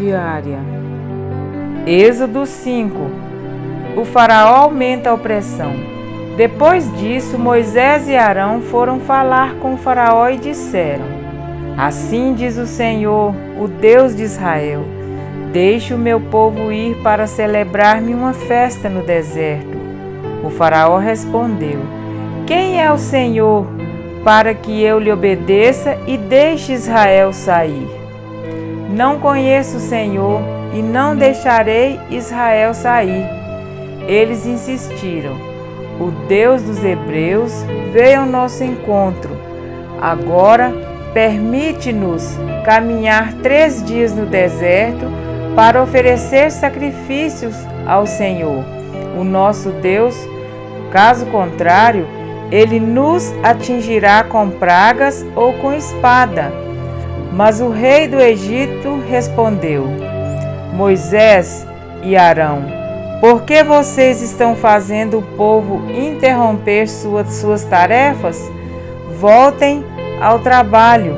diária. Êxodo 5. O faraó aumenta a opressão. Depois disso, Moisés e Arão foram falar com o faraó e disseram: Assim diz o Senhor, o Deus de Israel: Deixe o meu povo ir para celebrar-me uma festa no deserto. O faraó respondeu: Quem é o Senhor para que eu lhe obedeça e deixe Israel sair? Não conheço o Senhor e não deixarei Israel sair. Eles insistiram: O Deus dos Hebreus veio ao nosso encontro. Agora permite-nos caminhar 3 dias no deserto para oferecer sacrifícios ao Senhor, o nosso Deus. Caso contrário, Ele nos atingirá com pragas ou com espada. Mas o rei do Egito respondeu: Moisés e Arão, por que vocês estão fazendo o povo interromper suas tarefas? Voltem ao trabalho.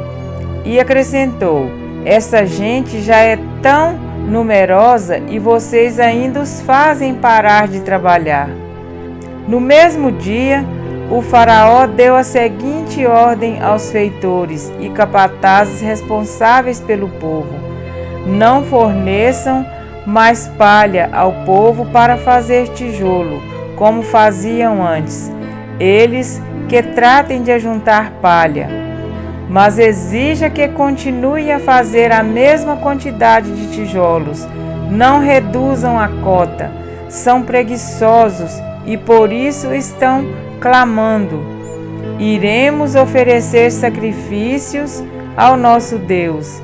E acrescentou: Essa gente já é tão numerosa e vocês ainda os fazem parar de trabalhar. No mesmo dia, o faraó deu a seguinte ordem aos feitores e capatazes responsáveis pelo povo: Não forneçam mais palha ao povo para fazer tijolo, como faziam antes. Eles que tratem de ajuntar palha, mas exija que continue a fazer a mesma quantidade de tijolos. Não reduzam a cota. São preguiçosos e por isso estão clamando: Iremos oferecer sacrifícios ao nosso Deus.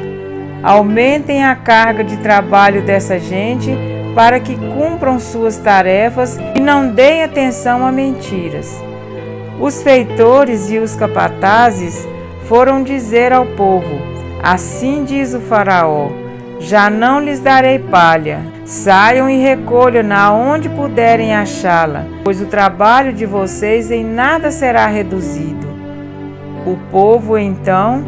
Aumentem a carga de trabalho dessa gente para que cumpram suas tarefas e não deem atenção a mentiras. Os feitores e os capatazes foram dizer ao povo: Assim diz o faraó: Já não lhes darei palha. Saiam e recolham-na onde puderem achá-la, pois o trabalho de vocês em nada será reduzido. O povo, então,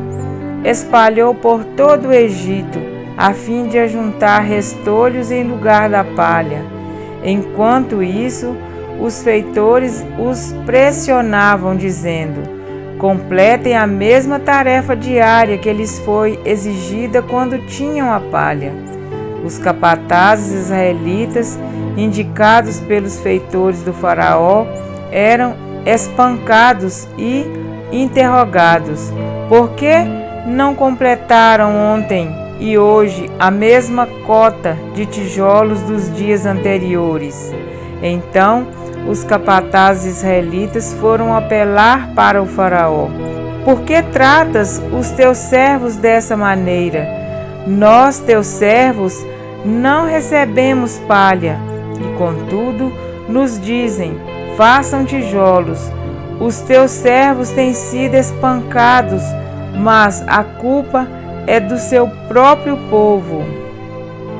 espalhou por todo o Egito, a fim de ajuntar restolhos em lugar da palha. Enquanto isso, os feitores os pressionavam, dizendo: Completem a mesma tarefa diária que lhes foi exigida quando tinham a palha. Os capatazes israelitas, indicados pelos feitores do faraó, eram espancados e interrogados: Por que não completaram ontem e hoje a mesma cota de tijolos dos dias anteriores? Então, os capatazes israelitas foram apelar para o faraó: Por que tratas os teus servos dessa maneira? Nós, teus servos, não recebemos palha, e contudo nos dizem: Façam tijolos. Os teus servos têm sido espancados, mas a culpa é do seu próprio povo.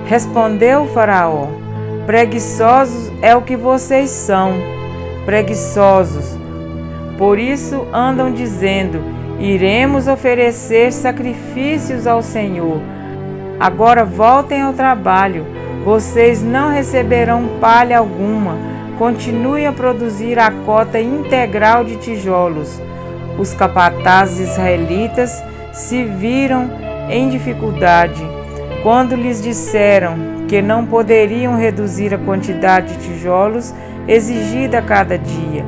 Respondeu o faraó: Preguiçosos é o que vocês são, preguiçosos. Por isso andam dizendo: Iremos oferecer sacrifícios ao Senhor. Agora voltem ao trabalho. Vocês não receberão palha alguma. Continuem a produzir a cota integral de tijolos. Os capatazes israelitas se viram em dificuldade quando lhes disseram que não poderiam reduzir a quantidade de tijolos exigida a cada dia.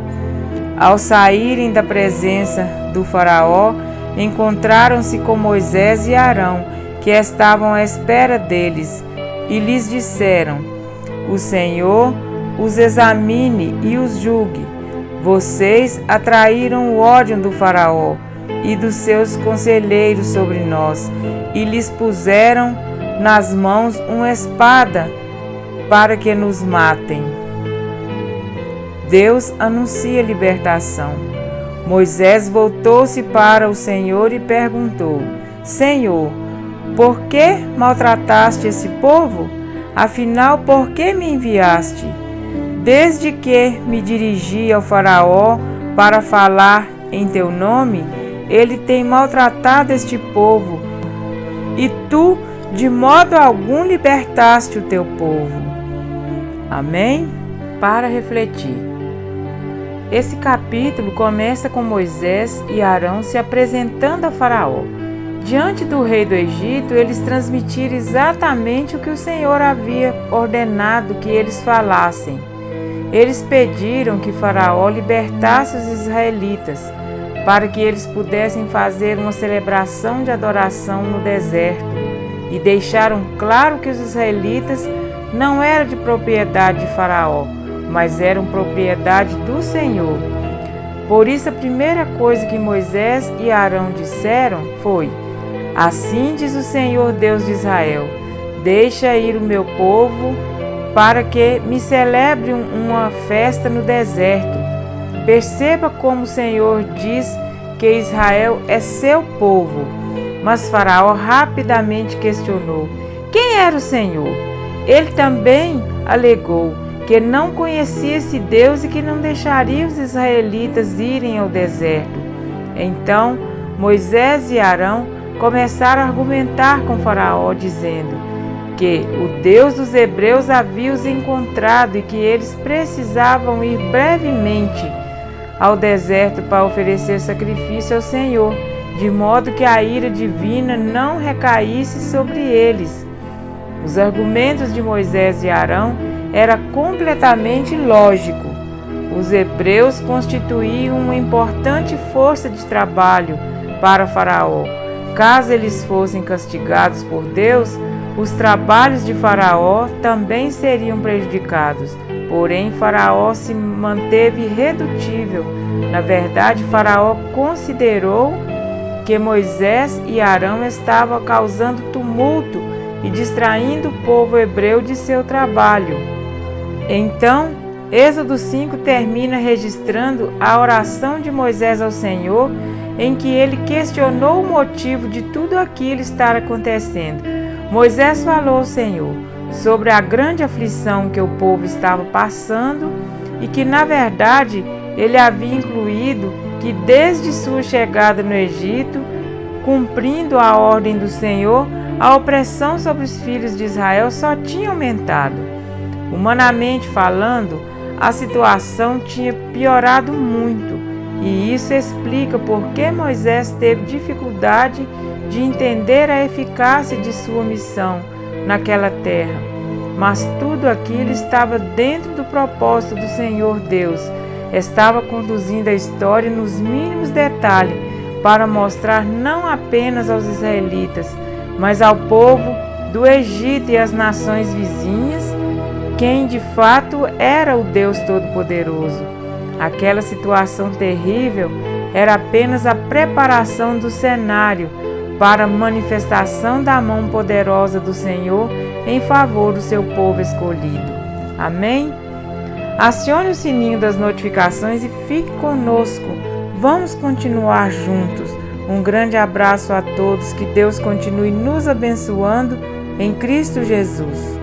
Ao saírem da presença do faraó, encontraram-se com Moisés e Arão, que estavam à espera deles, e lhes disseram: O Senhor os examine e os julgue. Vocês atraíram o ódio do faraó e dos seus conselheiros sobre nós, e lhes puseram nas mãos uma espada para que nos matem. Deus anuncia libertação. Moisés voltou-se para o Senhor e perguntou: Senhor, por que maltrataste esse povo? Afinal, por que me enviaste? Desde que me dirigi ao faraó para falar em teu nome, ele tem maltratado este povo. E tu de modo algum libertaste o teu povo. Amém? Para refletir. Esse capítulo começa com Moisés e Arão se apresentando a Faraó. Diante do rei do Egito, eles transmitiram exatamente o que o Senhor havia ordenado que eles falassem. Eles pediram que Faraó libertasse os israelitas, para que eles pudessem fazer uma celebração de adoração no deserto, e deixaram claro que os israelitas não eram de propriedade de Faraó, mas eram propriedade do Senhor. Por isso, a primeira coisa que Moisés e Arão disseram foi: assim diz o Senhor Deus de Israel, deixa ir o meu povo para que me celebre uma festa no deserto. Perceba como o Senhor diz que Israel é seu povo. Mas Faraó rapidamente questionou: quem era o Senhor? Ele também alegou que não conhecia esse Deus e que não deixaria os israelitas irem ao deserto. Então Moisés e Arão começaram a argumentar com Faraó, dizendo que o Deus dos hebreus havia os encontrado e que eles precisavam ir brevemente ao deserto para oferecer sacrifício ao Senhor, de modo que a ira divina não recaísse sobre eles. Os argumentos de Moisés e Arão eram completamente lógicos. Os hebreus constituíam uma importante força de trabalho para Faraó. Caso eles fossem castigados por Deus, os trabalhos de Faraó também seriam prejudicados. Porém, Faraó se manteve irredutível. Na verdade, Faraó considerou que Moisés e Arão estavam causando tumulto e distraindo o povo hebreu de seu trabalho. Então, Êxodo 5 termina registrando a oração de Moisés ao Senhor, em que ele questionou o motivo de tudo aquilo estar acontecendo. Moisés falou ao Senhor sobre a grande aflição que o povo estava passando e que, na verdade, ele havia incluído que desde sua chegada no Egito, cumprindo a ordem do Senhor, a opressão sobre os filhos de Israel só tinha aumentado. Humanamente falando, a situação tinha piorado muito, e isso explica por que Moisés teve dificuldade de entender a eficácia de sua missão naquela terra. Mas tudo aquilo estava dentro do propósito do Senhor Deus. Estava conduzindo a história nos mínimos detalhes para mostrar não apenas aos israelitas, mas ao povo do Egito e às nações vizinhas, quem de fato era o Deus Todo-Poderoso. Aquela situação terrível era apenas a preparação do cenário para a manifestação da mão poderosa do Senhor em favor do seu povo escolhido. Amém? Acione o sininho das notificações e fique conosco. Vamos continuar juntos. Um grande abraço a todos. Que Deus continue nos abençoando em Cristo Jesus.